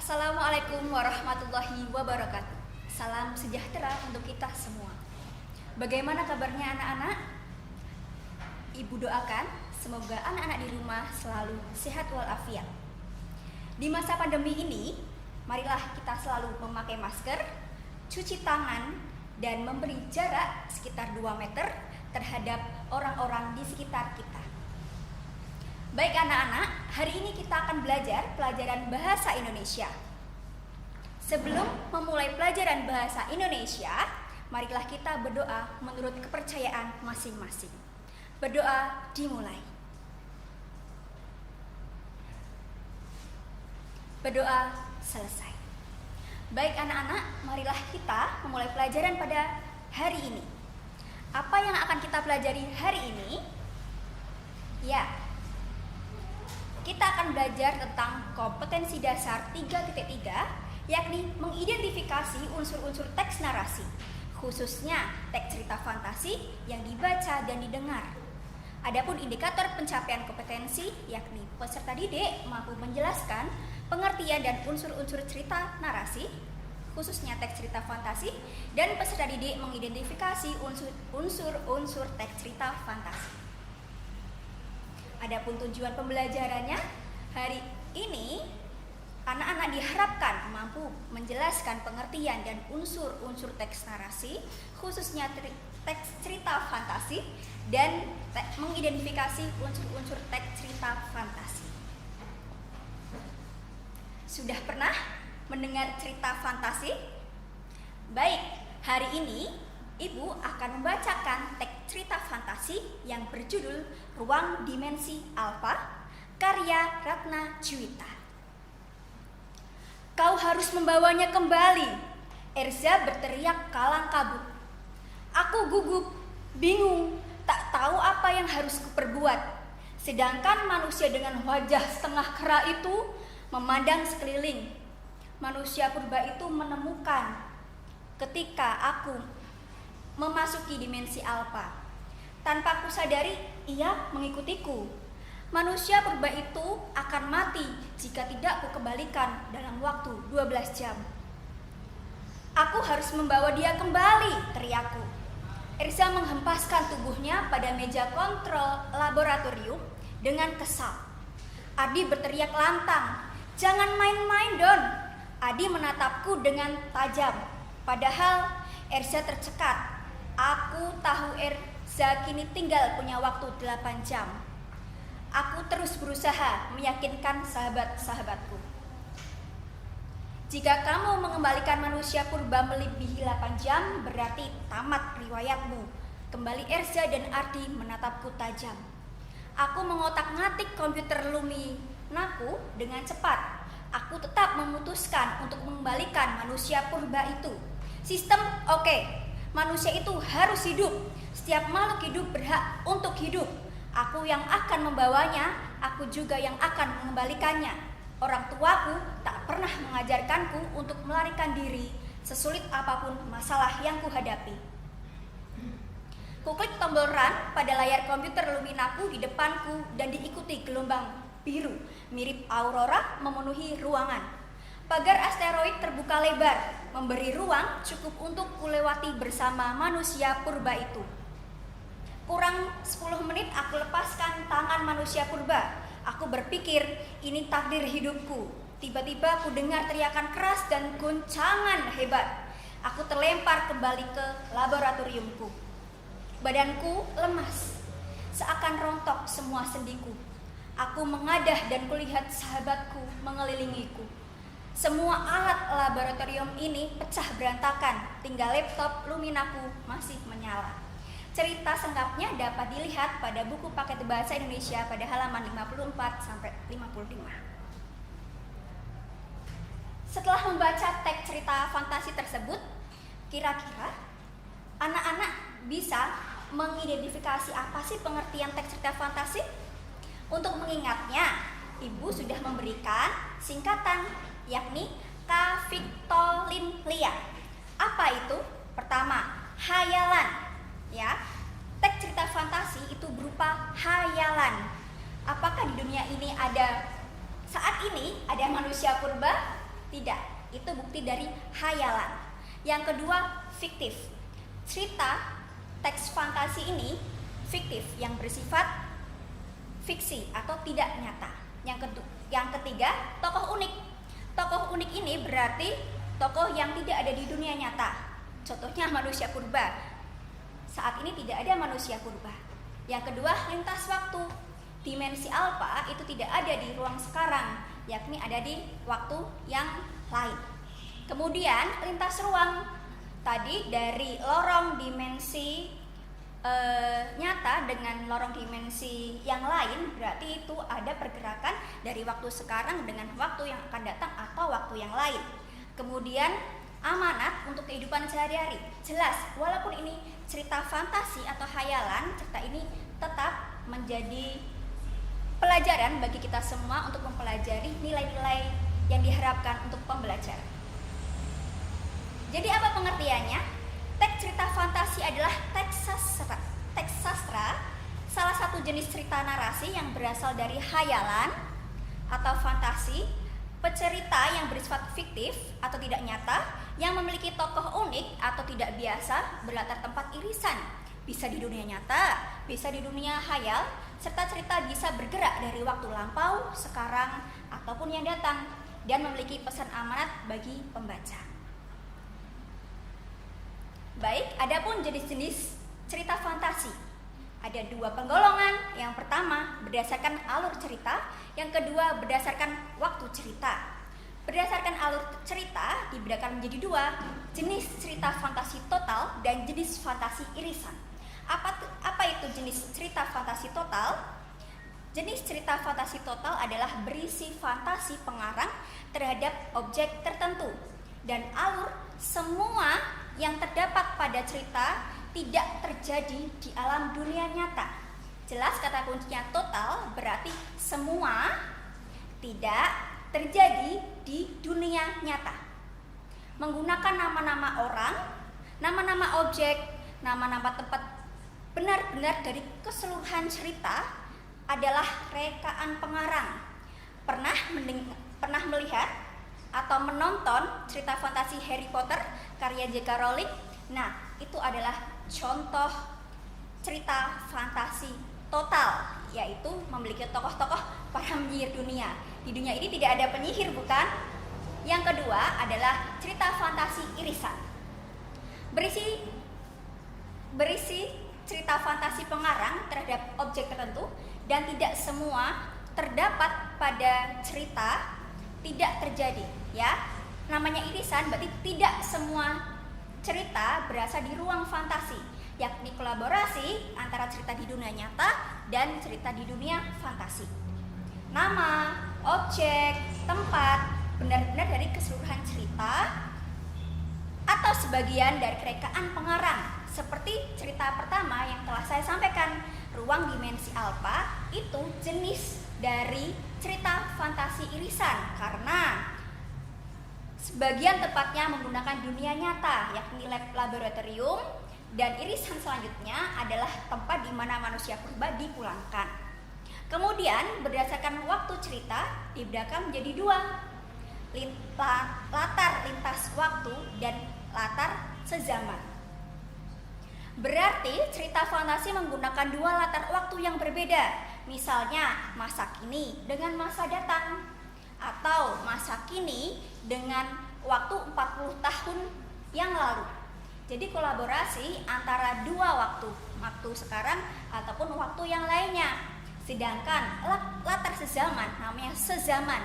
Assalamualaikum warahmatullahi wabarakatuh. Salam sejahtera untuk kita semua. Bagaimana kabarnya anak-anak? Ibu doakan semoga anak-anak di rumah selalu sehat walafiat. Di masa pandemi ini, marilah kita selalu memakai masker, cuci tangan, dan memberi jarak sekitar 2 meter terhadap orang-orang di sekitar kita. Baik anak-anak, hari ini kita akan belajar pelajaran bahasa Indonesia. Sebelum memulai pelajaran bahasa Indonesia, marilah kita berdoa menurut kepercayaan masing-masing. Berdoa dimulai. Berdoa selesai. Baik anak-anak, marilah kita memulai pelajaran pada hari ini. Apa yang akan kita pelajari hari ini? Ya, kita akan belajar tentang kompetensi dasar 3.3, yakni mengidentifikasi unsur-unsur teks narasi, khususnya teks cerita fantasi yang dibaca dan didengar. Adapun indikator pencapaian kompetensi, yakni peserta didik mampu menjelaskan pengertian dan unsur-unsur cerita narasi, khususnya teks cerita fantasi, dan peserta didik mengidentifikasi unsur-unsur teks cerita fantasi. Adapun tujuan pembelajarannya, hari ini anak-anak diharapkan mampu menjelaskan pengertian dan unsur-unsur teks narasi, khususnya teks cerita fantasi, dan mengidentifikasi unsur-unsur teks cerita fantasi. Sudah pernah mendengar cerita fantasi? Baik, hari ini Ibu akan membacakan teks cerita fantasi yang berjudul Ruang Dimensi Alfa, karya Ratna Juwita. Kau harus membawanya kembali, Erza berteriak kalang kabut. Aku gugup, bingung, tak tahu apa yang harus kuperbuat. Sedangkan manusia dengan wajah setengah kera itu memandang sekeliling. Manusia purba itu menemukan ketika aku memasuki dimensi alfa. Tanpa kusadari, ia mengikutiku. Manusia purba itu akan mati jika tidak kukembalikan dalam waktu 12 jam. Aku harus membawa dia kembali, teriakku. Erza menghempaskan tubuhnya pada meja kontrol laboratorium dengan kesal. Adi berteriak lantang, "Jangan main-main, Don!" Adi menatapku dengan tajam. Padahal Erza tercekat. Aku tahu Erza kini tinggal punya waktu 8 jam. Aku terus berusaha meyakinkan sahabat-sahabatku. Jika kamu mengembalikan manusia purba melebihi 8 jam, berarti tamat riwayatmu. Kembali Erza dan Ardi menatapku tajam. Aku mengotak-ngatik komputer Luminaku dengan cepat. Aku tetap memutuskan untuk mengembalikan manusia purba itu. Sistem oke. Manusia itu harus hidup. Setiap makhluk hidup berhak untuk hidup. Aku yang akan membawanya, aku juga yang akan mengembalikannya. Orang tuaku tak pernah mengajarkanku untuk melarikan diri, sesulit apapun masalah yang kuhadapi. Kuklik tombol run pada layar komputer Luminaku di depanku dan diikuti gelombang biru, mirip aurora memenuhi ruangan. Pagar asteroid terbuka lebar, memberi ruang cukup untuk kulewati bersama manusia purba itu. Kurang 10 menit aku lepaskan tangan manusia purba. Aku berpikir ini takdir hidupku. Tiba-tiba aku dengar teriakan keras dan goncangan hebat. Aku terlempar kembali ke laboratoriumku. Badanku lemas, seakan rontok semua sendiku. Aku mengadah dan kulihat sahabatku mengelilingiku. Semua alat laboratorium ini pecah berantakan, tinggal laptop Luminaku masih menyala. Cerita sengkapnya dapat dilihat pada buku paket bahasa Indonesia pada halaman 54-55. Setelah membaca teks cerita fantasi tersebut, kira-kira anak-anak bisa mengidentifikasi apa sih pengertian teks cerita fantasi? Untuk mengingatnya, Ibu sudah memberikan singkatan, yakni kavictolinlia. Apa itu? Pertama, hayalan. Ya, teks cerita fantasi itu berupa hayalan. Apakah di dunia ini saat ini ada manusia purba? Tidak, itu bukti dari hayalan. Yang kedua, fiktif. Cerita teks fantasi ini fiktif yang bersifat fiksi atau tidak nyata. Yang ketiga, tokoh unik. Tokoh unik ini berarti tokoh yang tidak ada di dunia nyata. Contohnya manusia purba. Saat ini tidak ada manusia purba. Yang kedua, lintas waktu. Dimensi alfa itu tidak ada di ruang sekarang, yakni ada di waktu yang lain. Kemudian lintas ruang. Tadi dari lorong dimensi nyata dengan lorong dimensi yang lain, berarti itu ada pergerakan dari waktu sekarang dengan waktu yang akan datang atau waktu yang lain. Kemudian amanat untuk kehidupan sehari-hari. Jelas, walaupun ini cerita fantasi atau hayalan, cerita ini tetap menjadi pelajaran bagi kita semua untuk mempelajari nilai-nilai yang diharapkan untuk pembelajar. Jadi apa pengertiannya? Teks cerita fantasi adalah teks sastra, salah satu jenis cerita narasi yang berasal dari hayalan atau fantasi, pecerita yang bersifat fiktif atau tidak nyata, yang memiliki tokoh unik atau tidak biasa, berlatar tempat irisan, bisa di dunia nyata, bisa di dunia hayal, serta cerita bisa bergerak dari waktu lampau, sekarang, ataupun yang datang, dan memiliki pesan amanat bagi pembaca. Baik, adapun jenis-jenis cerita fantasi. Ada dua penggolongan. Yang pertama berdasarkan alur cerita, yang kedua berdasarkan waktu cerita. Berdasarkan alur cerita dibedakan menjadi dua, jenis cerita fantasi total dan jenis fantasi irisan. Apa itu jenis cerita fantasi total? Jenis cerita fantasi total adalah berisi fantasi pengarang terhadap objek tertentu dan alur semua yang terdapat pada cerita tidak terjadi di alam dunia nyata. Jelas kata kuncinya total berarti semua tidak terjadi di dunia nyata. Menggunakan nama-nama orang, nama-nama objek, nama-nama tempat, benar-benar dari keseluruhan cerita adalah rekaan pengarang. Pernah melihat atau menonton cerita fantasi Harry Potter karya J.K. Rowling? Nah, itu adalah contoh cerita fantasi total, yaitu memiliki tokoh-tokoh para penyihir dunia. Di dunia ini tidak ada penyihir, bukan? Yang kedua adalah cerita fantasi irisan. Berisi cerita fantasi pengarang terhadap objek tertentu dan tidak semua terdapat pada cerita tidak terjadi, ya. Namanya irisan berarti tidak semua cerita berasal di ruang fantasi, yakni kolaborasi antara cerita di dunia nyata dan cerita di dunia fantasi. Nama, objek, tempat benar-benar dari keseluruhan cerita atau sebagian dari rekaan pengarang. Seperti cerita pertama yang telah saya sampaikan, ruang dimensi alfa itu jenis dari cerita fantasi irisan karena sebagian tepatnya menggunakan dunia nyata, yakni laboratorium, dan irisan selanjutnya adalah tempat di mana manusia purba dipulangkan. Kemudian berdasarkan waktu cerita dibedakan menjadi dua, latar lintas waktu dan latar sezaman. Berarti cerita fantasi menggunakan dua latar waktu yang berbeda. Misalnya masa kini dengan masa datang, atau masa kini dengan waktu 40 tahun yang lalu. Jadi kolaborasi antara dua waktu sekarang ataupun waktu yang lainnya. Sedangkan latar sezaman, namanya sezaman,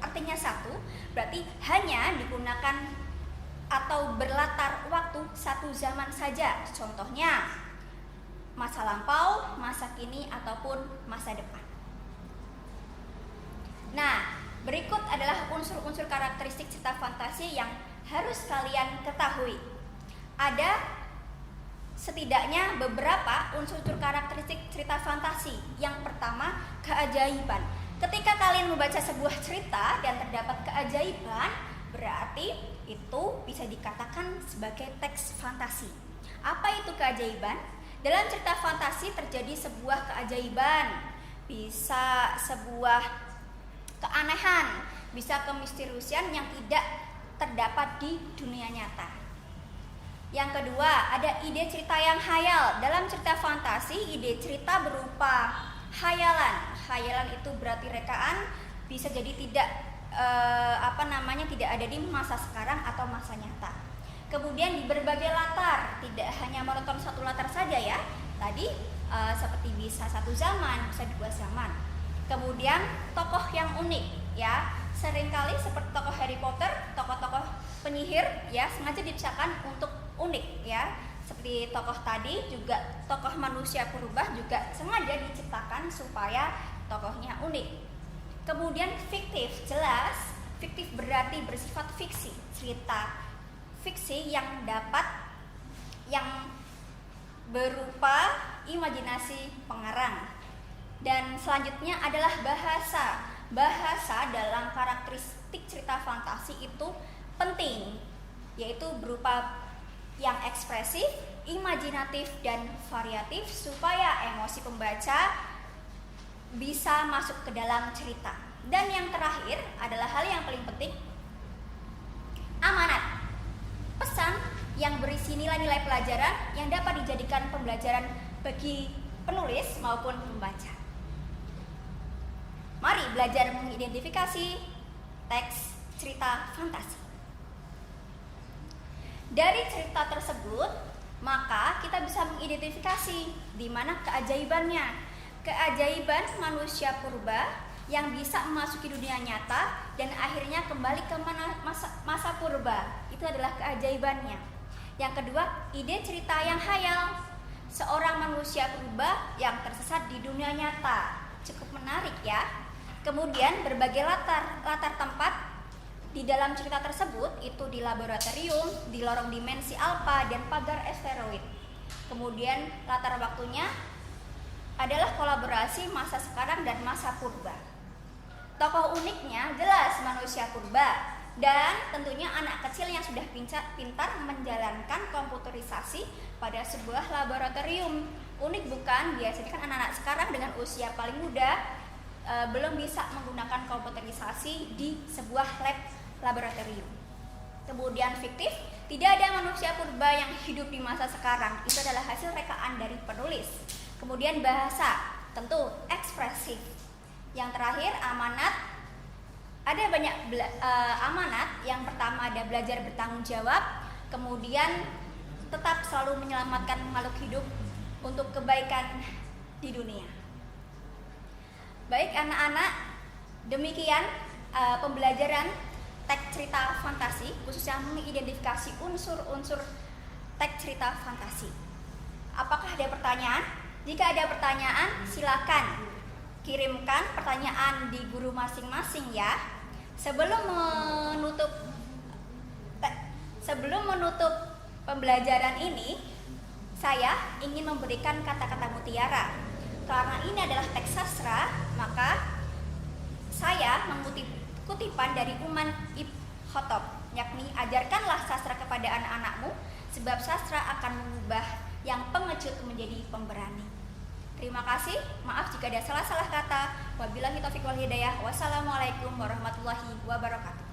artinya satu, berarti hanya digunakan atau berlatar waktu satu zaman saja. Contohnya masa lampau, masa kini, ataupun masa depan. Nah, berikut adalah unsur-unsur karakteristik cerita fantasi yang harus kalian ketahui. Ada setidaknya beberapa unsur-unsur karakteristik cerita fantasi. Yang pertama, keajaiban. Ketika kalian membaca sebuah cerita dan terdapat keajaiban, berarti itu bisa dikatakan sebagai teks fantasi. Apa itu keajaiban? Dalam cerita fantasi terjadi sebuah keajaiban, bisa sebuah keanehan, bisa kemisteriusan yang tidak terdapat di dunia nyata. Yang kedua, ada ide cerita yang hayal. Dalam cerita fantasi, ide cerita berupa hayalan. Hayalan itu berarti rekaan, bisa jadi tidak tidak ada di masa sekarang atau masa nyata. Kemudian di berbagai latar, tidak hanya menonton satu latar saja ya. Tadi seperti bisa satu zaman, bisa dua zaman. Kemudian tokoh yang unik ya. Seringkali seperti tokoh Harry Potter, tokoh-tokoh penyihir ya sengaja diciptakan untuk unik ya. Seperti tokoh tadi juga tokoh manusia purba juga sengaja diciptakan supaya tokohnya unik. Kemudian fiktif, jelas fiktif berarti bersifat fiksi, cerita fiksi yang berupa imajinasi pengarang. Dan selanjutnya adalah bahasa. Bahasa dalam karakteristik cerita fantasi itu penting, yaitu berupa yang ekspresif, imajinatif, dan variatif supaya emosi pembaca bisa masuk ke dalam cerita. Dan yang terakhir adalah hal yang paling penting, amanat. Pesan yang berisi nilai-nilai pelajaran yang dapat dijadikan pembelajaran bagi penulis maupun pembaca. Mari belajar mengidentifikasi teks cerita fantasi. Dari cerita tersebut, maka kita bisa mengidentifikasi di mana keajaibannya. Keajaiban manusia purba yang bisa memasuki dunia nyata dan akhirnya kembali ke masa purba. Itu adalah keajaibannya. Yang kedua, ide cerita yang hayal. Seorang manusia purba yang tersesat di dunia nyata. Cukup menarik ya. Kemudian berbagai latar tempat di dalam cerita tersebut itu di laboratorium, di lorong dimensi alfa dan pagar asteroid. Kemudian latar waktunya adalah kolaborasi masa sekarang dan masa purba. Tokoh uniknya jelas manusia purba dan tentunya anak kecil yang sudah pintar menjalankan komputerisasi pada sebuah laboratorium. Unik bukan? Biasanya kan anak-anak sekarang dengan usia paling muda belum bisa menggunakan komputerisasi di sebuah laboratorium. Kemudian fiktif, tidak ada manusia purba yang hidup di masa sekarang. Itu adalah hasil rekaan dari penulis. Kemudian bahasa, tentu ekspresif. Yang terakhir amanat. Ada banyak amanat. Yang pertama ada belajar bertanggung jawab. Kemudian tetap selalu menyelamatkan makhluk hidup untuk kebaikan di dunia. Baik anak-anak, demikian pembelajaran teks cerita fantasi, khususnya mengidentifikasi unsur-unsur teks cerita fantasi. Apakah ada pertanyaan? Jika ada pertanyaan, silakan kirimkan pertanyaan di guru masing-masing ya. Sebelum menutup pembelajaran ini, saya ingin memberikan kata-kata mutiara. Karena ini adalah teks sastra, maka saya mengutip kutipan dari Uman Ibn Khattab, yakni ajarkanlah sastra kepada anak-anakmu, sebab sastra akan mengubah yang pengecut menjadi pemberani. Terima kasih, maaf jika ada salah-salah kata. Wabillahi taufiq wal hidayah. Wassalamualaikum warahmatullahi wabarakatuh.